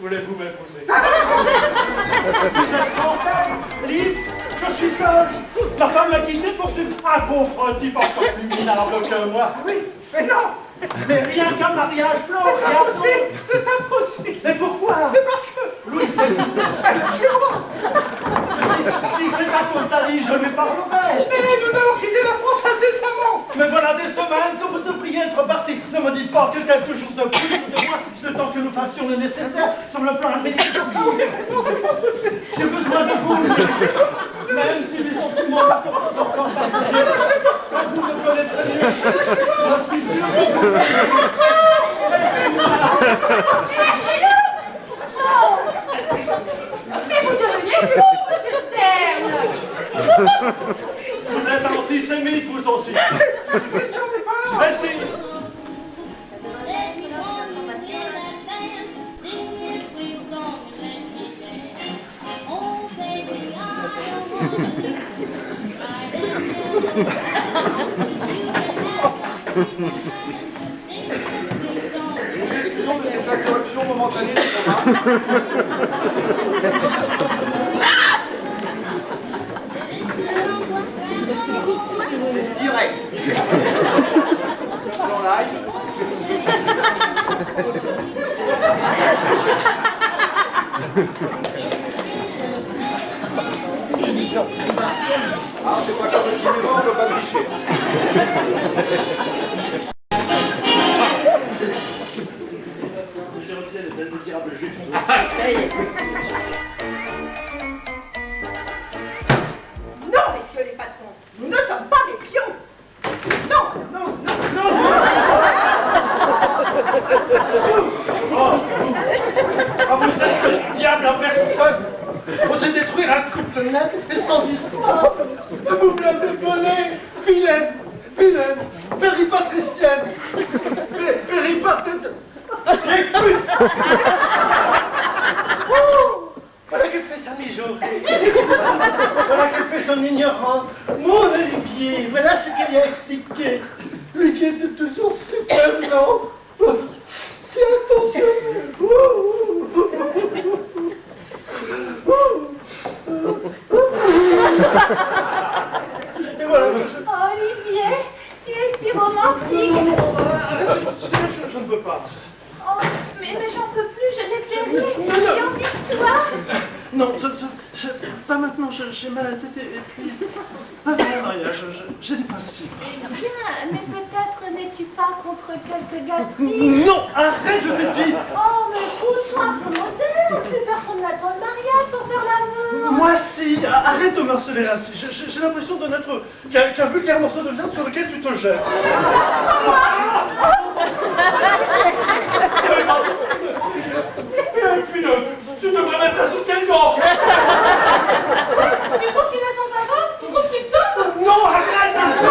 Voulez-vous m'épouser? Vous êtes française, libre, je suis seul. Ma femme m'a quitté pour suivre un pauvre type encore plus minable que moi. Oui, mais non. Mais rien qu'un mariage blanc. C'est pas possible. C'est pas possible. Mais pourquoi? C'est parce que Louis, c'est chez moi. Si c'est à cause d'Ali, je lui parlerai. Mais nous allons quitter la France incessamment. Mais voilà des semaines que vous devriez être partis. Ne me dites pas que quelques jours de plus ou de moins, le temps que nous fassions le nécessaire sur le plan administratif. Non, c'est pas possible. J'ai besoin de vous. Même si mes sentiments ne sont pas encore partagés, vous me connaîtrez mieux. Je suis sûr que vous Lâchez-le! Oh! Mais vous devenez fou, monsieur Stern! Vous êtes antisémite, vous aussi. Mais si. Nous excusons de cette interruption momentanée du programme. C'est direct. C'est en live. Ah, c'est pas comme le cinéma, on peut pas tricher. Non, messieurs les patrons, nous ne sommes pas des pions. Non, non, non, non. Ah, vous êtes le diable en personne. Osez détruire un couple net et sans histoire. Vous me l'avez volé, vilaine, vilaine, péripatricienne, péripatricienne. Voilà qu'elle fait sa mijaurée. Voilà qu'elle fait son ignorante. Mon Olivier, voilà ce qu'elle y a expliqué. Lui qui était toujours super lent, si intentionnel. Et voilà que je... Oh, Olivier, tu es si romantique. Je ne veux pas. Oh, mais j'en peux plus, je n'ai plus rien. J'ai envie de toi. Non, pas maintenant, j'ai mal à la tête et puis... Pas avant le mariage, j'ai des principes. Bien, mais peut-être n'es-tu pas contre quelques gâteries? Non, arrête, je te dis. Oh, mais écoute, sois un peu moderne. Plus personne n'attend le mariage pour faire l'amour. Moi si, arrête de me harceler ainsi. J'ai l'impression de n'être qu'un vulgaire morceau de viande sur lequel tu te jettes. Et puis, tu devrais mettre un soutien-gorge. Tu trouves qu'il a son papa? Tu trouves qu'il tombe? Non, arrête, arrête.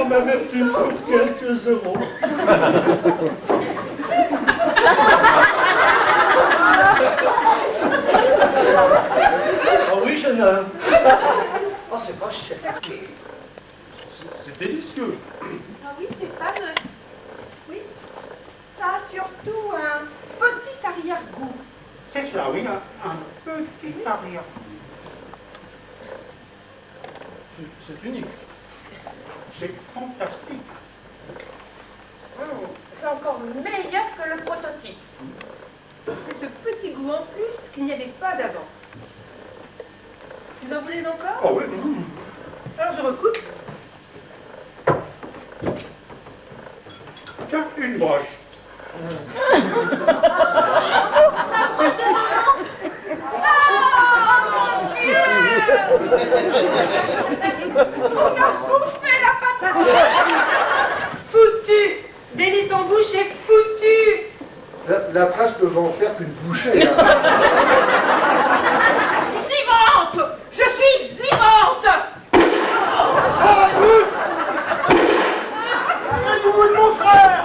Ma mère, tu me pour quelques euros. Oh oui, jeune homme. Oh, c'est pas cher. C'est délicieux. Ah oui, c'est fameux. Oui, ça a surtout un petit arrière-goût. C'est cela, oui, un petit arrière-goût. C'est unique. C'est fantastique. C'est encore meilleur que le prototype. C'est ce petit goût en plus qu'il n'y avait pas avant. Vous en voulez encore? Oh oui. Alors je recoupe. Tiens, une broche. On a bouffé la patate. Foutu! Délice en bouche est foutu! La presse ne va en faire qu'une bouchée. Hein. Vivante! Je suis vivante! Arrêtez-vous de mon frère!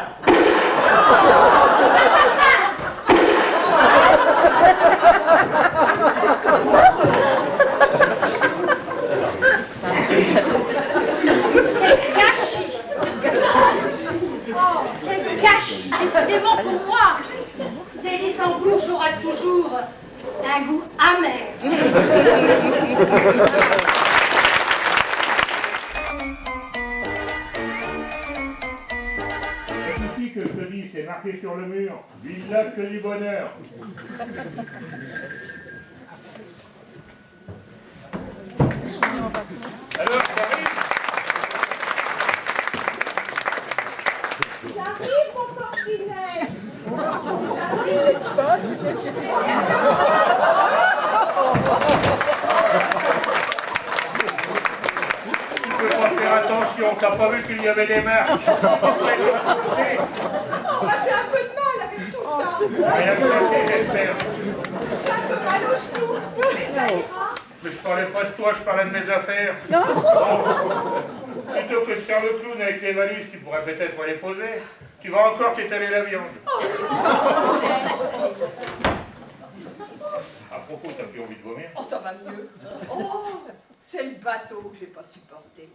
Décidément pour moi, délice en bouche aura toujours un goût amer. Ici que je te dis, c'est marqué sur le mur. Villa que du bonheur. Alors, j'arrive. J'arrive, mon porcinet. Tu peux pas faire attention, t'as pas vu qu'il y avait des marques. Oh, j'ai un peu de mal avec tout ça. Rien de cassé, j'espère. J'ai un peu mal au genou. Mais ça ira. Mais je parlais pas de toi, je parlais de mes affaires. Bon. Plutôt que de faire le clown avec les valises, tu pourrais peut-être me les poser. Tu vas encore t'étaler la viande. À propos, t'as plus envie de vomir? Oh, ça va mieux. Oh, c'est le bateau que j'ai pas supporté.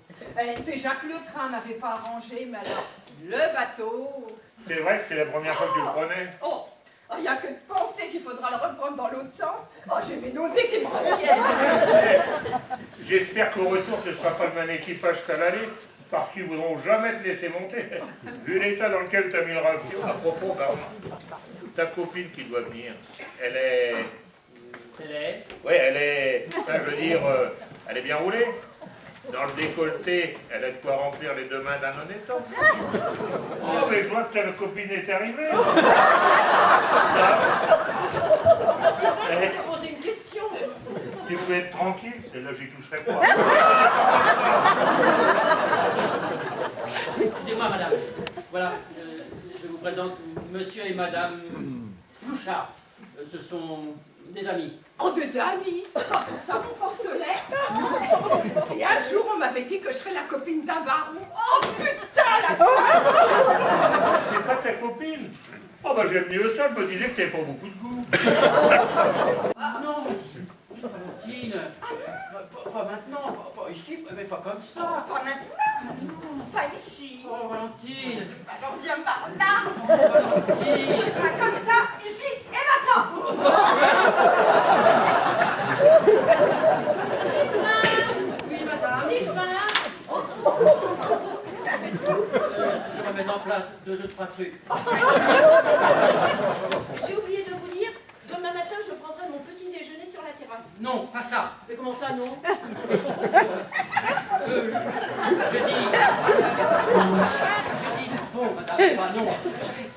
Déjà que le train m'avait pas arrangé, mais alors, le bateau... C'est vrai que c'est la première fois que tu le prenais. Oh, il n'y a que de penser qu'il faudra le reprendre dans l'autre sens. Oh, j'ai mes nausées qui me reviennent. J'espère qu'au retour, ce ne sera pas le même équipage qu'à l'aller, parce qu'ils ne voudront jamais te laisser monter. Vu l'état dans lequel tu as mis le rafio. À propos, ta copine qui doit venir, elle est... Elle est? Oui, elle est... Enfin, je veux dire, elle est bien roulée. Dans le décolleté, elle a de quoi remplir les deux mains d'un honnête homme. Oh, mais je vois que ta copine est arrivée. C'est vrai, je vous ai posé une question. Tu peux être tranquille, celle-là, j'y toucherai pas. Excusez-moi, madame. Voilà, je vous présente monsieur et madame Plouchard. Ce sont des amis. Oh, des amis. Oh, ça, mon porcelet. Et un jour, on m'avait dit que je serais la copine d'un baron. Oh, putain, la classe. C'est pas ta copine? Oh bah j'aime mieux ça, je me disais que t'avais pas beaucoup de goût. Non, Valentine. Pas maintenant, pas ici, mais pas comme ça. Pas maintenant. Pas ici. Oh, Valentine. Alors, viens par là. Valentine. Ce sera comme ça, ici et maintenant. Oui, madame. Je remets en place 2 ou 3 trucs. J'ai oublié de vous dire, demain matin, je prendrai mon petit déjeuner sur la terrasse. Non, pas ça. Mais comment ça, non? Je dis bon, madame, pas non.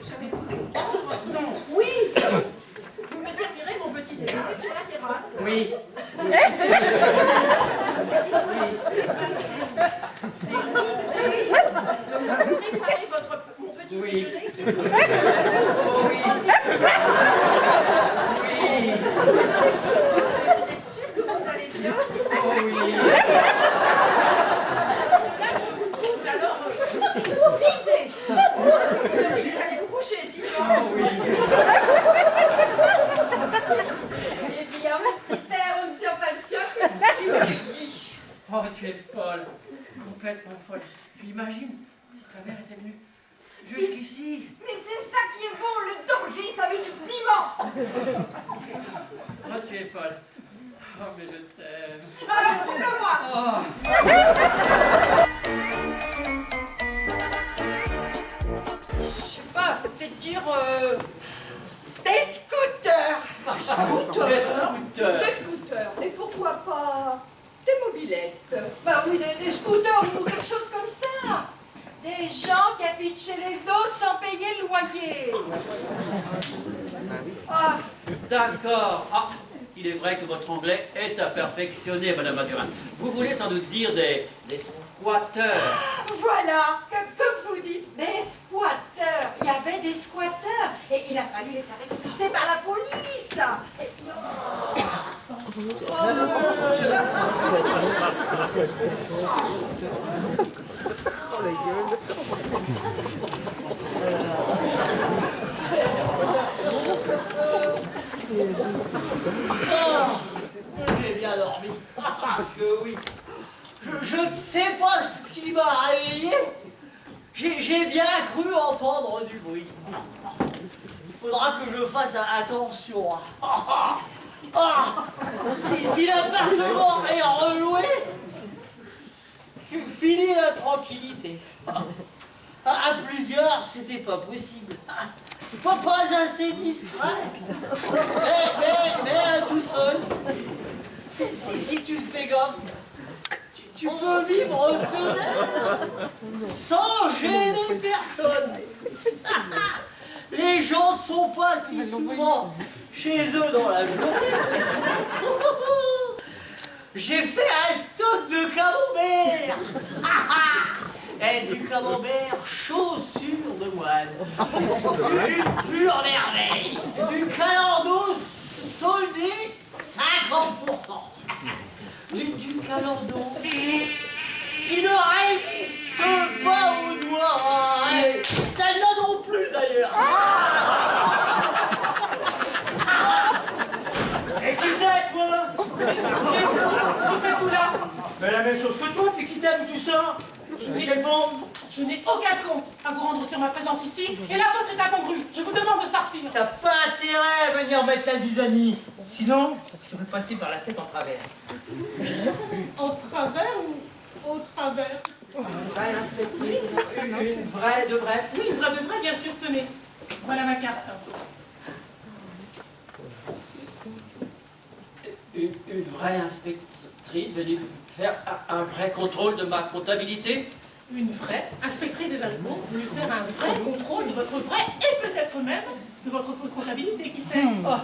J'avais compris. Non. Oui, vous me servirez mon petit déjeuner sur la terrasse. Oui. C'est l'idée de me préparer mon petit Oui. déjeuner qui... Oh oui. Oui. Vous êtes sûr que vous allez bien? Oh oui. Là, je vous trouve alors vidé. Vous allez vous coucher, sinon. Oh oui. Eh bien, mon petit père, on ne tient pas le choc. Oh, tu es folle. Complètement folle. Tu imagines si ta mère était venue jusqu'ici? Mais c'est ça qui est bon, le danger, ça met du piment. Oh, tu es folle. Oh, mais je t'aime. Alors, prouve-le-moi. Oh. Je sais pas, faut peut-être dire des scooters. Des scooters. Des scooters. Et pourquoi pas des mobilettes? Bah oui, des scooters ou quelque chose comme ça. Des gens qui habitent chez les autres sans payer le loyer. Ah, D'accord. Ah, il est vrai que votre anglais est à perfectionner, madame Madurin. Vous voulez sans doute dire des squatteurs. voilà, comme vous dites, des squatteurs. Il y avait des squatteurs et il a fallu les faire expulser par la police. Et puis, J'ai bien dormi. Ah, que oui. Je ne sais pas ce qui m'a réveillé. J'ai bien cru entendre du bruit. Il faudra que je fasse attention. Si l'appartement est reloué, fini la tranquillité. À plusieurs, c'était pas possible. Pas assez discret. Mais tout seul, si tu fais gaffe, tu peux vivre peut-être sans gêner personne. Les gens sont pas si souvent chez eux dans la journée. J'ai fait un stock de camembert. Et du camembert chaussure de moine. Une pure merveille. Du calardo soldé 50%. Du calardo qui ne résiste pas aux doigts. Celle-là non plus d'ailleurs. Et tu fais quoi? Tu fais tout là? Mais la même chose que toi, puis qui t'aime tout ça? Je n'ai aucun compte à vous rendre sur ma présence ici, et la vôtre est incongrue. Je vous demande de sortir. T'as pas intérêt à venir mettre la zizanie. Sinon, je vais te passer par la tête en travers. En travers ou au travers? Une vraie inspectrice. Une vraie de vraie. Oui, une vraie de vraie, bien sûr, tenez. Voilà ma carte. Une vraie inspectrice venue faire un vrai contrôle de ma comptabilité? Une vraie inspectrice des impôts venue faire un vrai contrôle de votre vraie et peut-être même de votre fausse comptabilité, qui sait? Moi,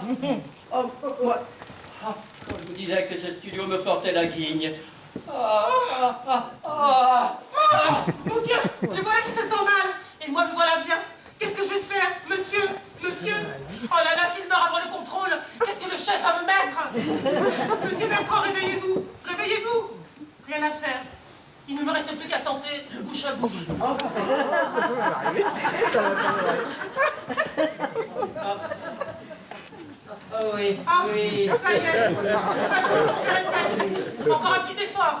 je vous disais que ce studio me portait la guigne. Mon Dieu, les voilà qui se sent mal. Et moi, me voilà bien. Qu'est-ce que je vais faire? Monsieur? Oh là là, s'il meurt avant le contrôle, qu'est-ce que le chef va me mettre? Monsieur Bertrand, réveillez-vous. Rien à faire. Il ne me reste plus qu'à tenter le bouche à bouche. Oui. Ça y est. Ça commence à faire presque. Encore un petit effort.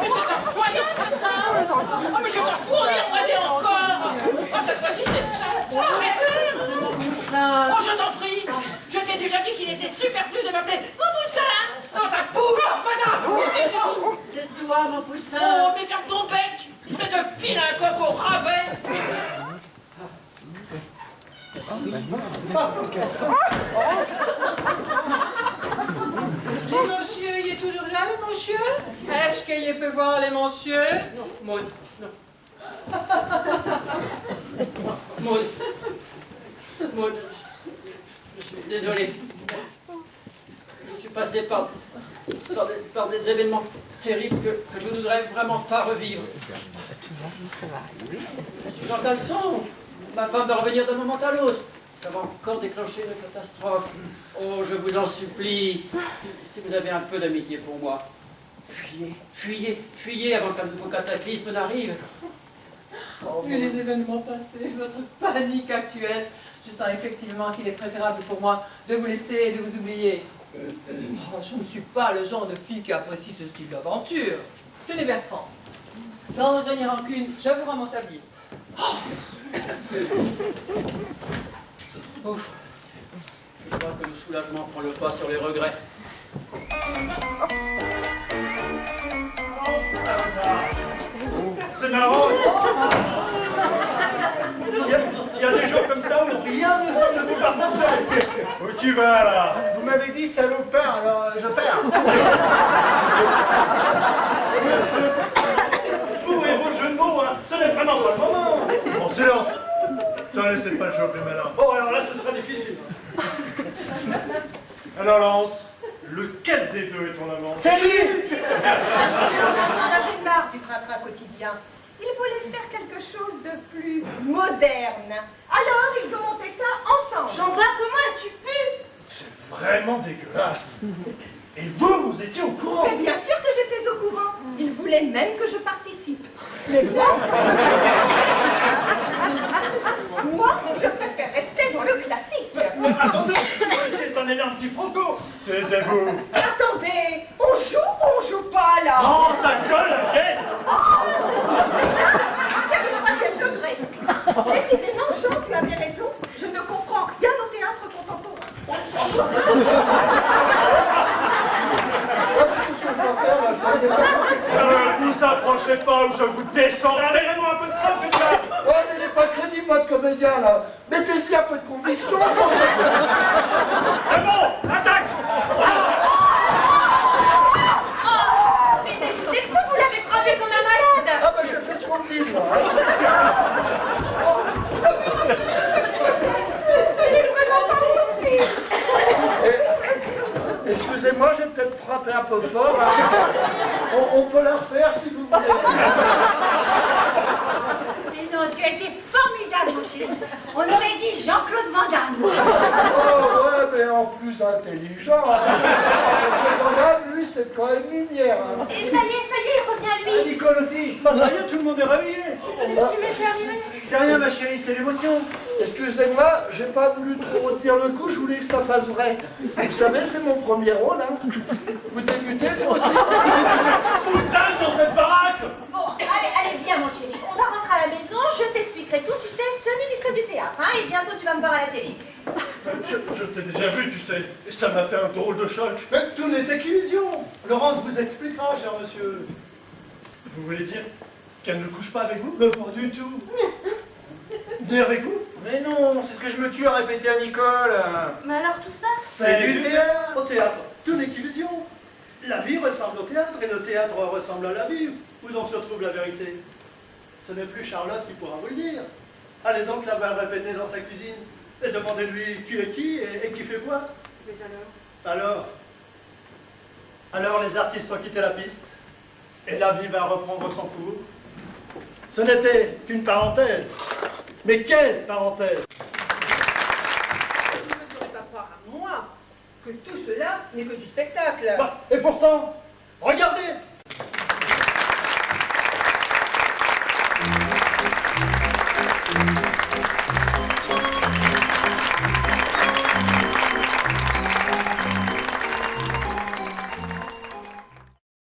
Mais c'est incroyable ça! Oh mais je vais t'en fournir, regardez encore! Oh cette fois-ci c'est clair! Oh je t'en prie! Je t'ai déjà dit qu'il était superflu de m'appeler mon poussin! Dans ta poule! Oh madame! C'est toi, mon poussin. Oh mais ferme ton bec! Espèce de vilain coq au rabais! Les monsieur, il est toujours là, le monsieur? Est-ce qu'il peut voir les monsieur? Maud, non. Maud, je suis désolé. Je suis passé par des événements terribles que je ne voudrais vraiment pas revivre. Je suis en caleçon. Ma femme va revenir d'un moment à l'autre. Ça va encore déclencher une catastrophe. Oh, je vous en supplie, si vous avez un peu d'amitié pour moi, fuyez avant qu'un nouveau cataclysme n'arrive. Oh, vu les événements passés, votre panique actuelle, je sens effectivement qu'il est préférable pour moi de vous laisser et de vous oublier. Oh, je ne suis pas le genre de fille qui apprécie ce style d'aventure. Tenez Bertrand, sans regret ni rancune, je vous rends mon tablier. Ouf. Je crois que le soulagement prend le pas sur les regrets. C'est marrant. Il y a des jours comme ça où rien ne semble plus pas fonctionner. Où tu vas là? Vous m'avez dit salopard, alors je perds. Vous et vos jeux de mots, hein, ce n'est vraiment pas le moment. En silence. T'en laissez pas le jeu plus malin. Bon, alors là, ce sera difficile. Alors Lance, lequel des deux est ton amant? C'est lui. On avait marre du train-train quotidien. Il voulait faire quelque chose de plus moderne. Alors, ils ont monté ça ensemble. Jean-Baptiste, comment as-tu pu? C'est vraiment dégueulasse. Et vous étiez au courant? Mais bien sûr que j'étais au courant. Ils voulaient même que je participe. Mais moi, moi, je préfère rester dans le classique. Attendez, c'est un énorme quiproquo. Taisez-vous. Attendez, on joue pas là. Oh, ta gueule, Kate. C'est du troisième degré. Décidément, Jean, tu avais raison. Je ne comprends rien au théâtre contemporain. Ne vous approchez pas ou je vous descendrai. Allez-moi un peu de frappe, déjà. Ouais, mais il n'est pas crédible, votre comédien, là. Mettez-y un peu de conviction. C'est bon, attaque. Mais vous êtes fou, vous l'avez frappé comme un malade. Ah, ben, je fais ce qu'on dit, moi. Excusez-moi, j'ai peut-être frappé un peu fort. Hein. On peut la refaire si vous voulez. Mais non, tu as été formidable, mon chéri. On aurait dit Jean-Claude Van Damme. Oh, ouais, mais en plus intelligent. Hein. Ce Van lui, c'est pas une lumière. Hein. Et ça y est, il revient lui. Nicole aussi. Bah, ça y est, tout le monde est réveillé. C'est rien, ma chérie, c'est l'émotion. Excusez-moi, j'ai pas voulu trop retenir le coup, je voulais que ça fasse vrai. Vous savez, c'est mon premier rôle. Hein. Vous débutez, vous aussi. Putain, dans cette baraque. Bon, allez, viens, mon chéri. On va rentrer à la maison, je t'expliquerai tout. Tu sais, ce n'est que du théâtre, hein, et bientôt tu vas me voir à la télé. Je t'ai déjà vu, tu sais, et ça m'a fait un drôle de choc. Mais tout n'était qu'illusion. Laurence vous expliquera, cher monsieur. Vous voulez dire qu'elle ne couche pas avec vous? Mais pas du tout. Ni avec vous? Mais non, c'est ce que je me tue à répéter à Nicole. Mais alors tout ça? C'est du théâtre. Au théâtre, tout n'est qu'illusion. La vie ressemble au théâtre et le théâtre ressemble à la vie. Où donc se trouve la vérité? Ce n'est plus Charlotte qui pourra vous le dire. Allez donc la voir répéter dans sa cuisine et demandez-lui qui est qui et qui fait quoi. Mais alors? Alors les artistes ont quitté la piste et la vie va reprendre son cours. Ce n'était qu'une parenthèse. Mais quelle parenthèse! Vous ne pourrez pas croire à moi que tout cela n'est que du spectacle. Bah, et pourtant, regardez,